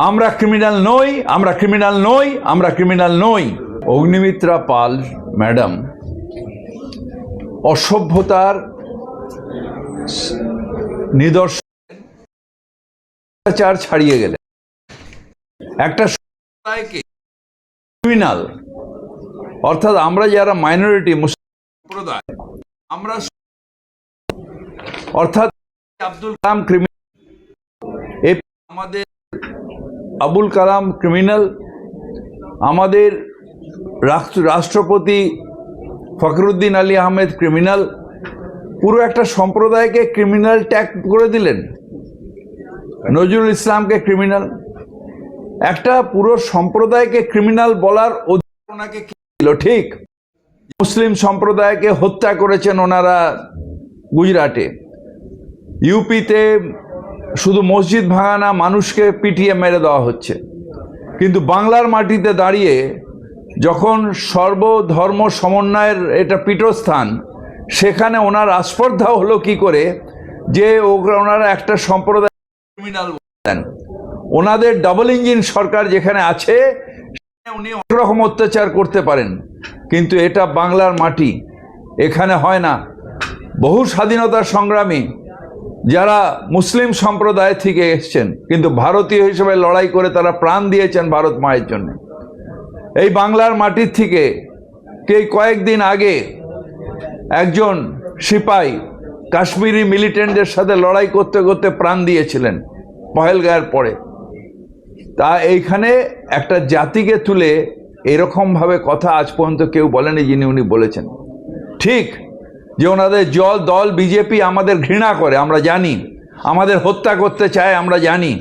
আমরা ক্রিমিনাল নই, আমরা ক্রিমিনাল নই, আমরা ক্রিমিনাল নই। অগ্নিমিত্রা পাল ম্যাডাম অসভ্যতার নিদর্শন ছাড়িয়ে গেলেন। একটা সম্প্রদায়কে ক্রিমিনাল, অর্থাৎ আমরা যারা মাইনরিটি মুসলিম সম্প্রদায়, আমরা অর্থাৎ আব্দুল কালাম ক্রিমিনাল, আমাদের আবুল কালাম ক্রিমিনাল, আমাদের রাষ্ট্রপতি ফখরুদ্দিন আলী আহমেদ ক্রিমিনাল, পুরো একটা সম্প্রদায়কে ক্রিমিনাল ট্যাগ করে দিলেন। নজরুল ইসলামকে ক্রিমিনাল, একটা পুরো সম্প্রদায়কে ক্রিমিনাল বলার অধিকার ওনাকে কে দিল? ঠিক, মুসলিম সম্প্রদায়কে হত্যা করেছেন ওনারা গুজরাটে, ইউপিতে শুধু মসজিদ ভাঙানা, মানুষকে পিটিয়ে মেরে দেওয়া হচ্ছে। কিন্তু বাংলার মাটিতে দাঁড়িয়ে যখন সর্বধর্ম সমন্বয়ের এটা পীঠস্থান, সেখানে ওনার আস্পর্ধা হলো কি করে যে ওনারা একটা সম্প্রদায় ক্রিমিনাল বলেন। ওনাদের ডাবল ইঞ্জিন সরকার যেখানে আছে উনি অনেক রকম অত্যাচার করতে পারেন, কিন্তু এটা বাংলার মাটি, এখানে হয় না। বহু স্বাধীনতার সংগ্রামী যারা মুসলিম সম্প্রদায় থেকে এসছেন, কিন্তু ভারতীয় হিসেবে লড়াই করে তারা প্রাণ দিয়েছেন ভারত মায়ের জন্য। এই বাংলার মাটির থেকে কয়েকদিন আগে একজন সিপাই কাশ্মীরি মিলিটেন্টদের সাথে লড়াই করতে করতে প্রাণ দিয়েছিলেন পহেলগাঁয়ের পরে। তা এইখানে একটা জাতিকে তুলে এরকমভাবে কথা আজ পর্যন্ত কেউ বলেনি যিনি উনি বলেছেন। ঠিক যে ওনাদের দল বিজেপি আমাদের ঘৃণা করে, আমরা জানি, আমাদের হত্যা করতে চায়, আমরা জানি,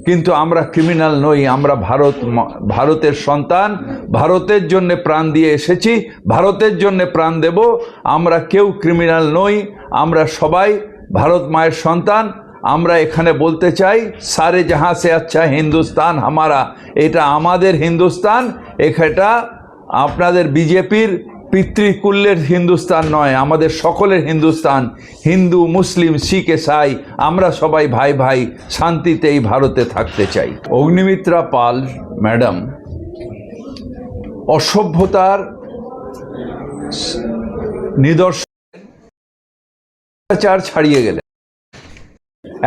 কিন্তু আমরা ক্রিমিনাল নই। আমরা ভারতের সন্তান, ভারতের জন্য প্রাণ দিয়ে এসেছি, ভারতের জন্য প্রাণ দেব। আমরা কেউ ক্রিমিনাল নই, আমরা সবাই ভারত মায়ের সন্তান। আমরা এখানে বলতে চাই, সারে জাহাঁ সে আচ্ছা হিন্দুস্তান হামারা, এটা আমাদের হিন্দুস্তান, এটা আপনাদের বিজেপির পিতৃকুল্যের হিন্দুস্তান নয়, আমাদের সকলের হিন্দুস্তান। হিন্দু, মুসলিম, শিখ, ইসাই, আমরা সবাই ভাই ভাই, শান্তিতে এই ভারতে থাকতে চাই। অগ্নিমিত্রা পাল ম্যাডাম অসভ্যতার নিদর্শন ছাড়িয়ে গেলেন।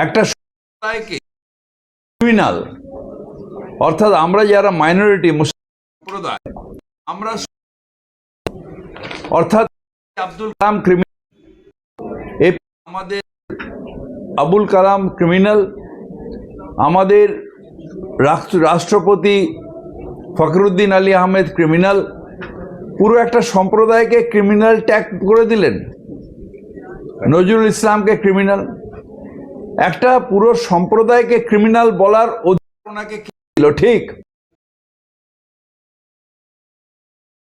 একটা সম্প্রদায়কে ক্রিমিনাল, অর্থাৎ আমরা যারা মাইনরিটি মুসলিম সম্প্রদায়, আমরা অর্থাৎ আব্দুল কালাম ক্রিমিনাল, আমাদের আবুল কালাম ক্রিমিনাল, আমাদের রাষ্ট্রপতি ফখরুদ্দিন আলী আহমেদ ক্রিমিনাল, পুরো একটা সম্প্রদায়কে ক্রিমিনাল ট্যাগ করে দিলেন। নজরুল ইসলামকে ক্রিমিনাল, একটা পুরো সম্প্রদায়কে ক্রিমিনাল বলার অধিকার ওনাকে কে দিল? ঠিক,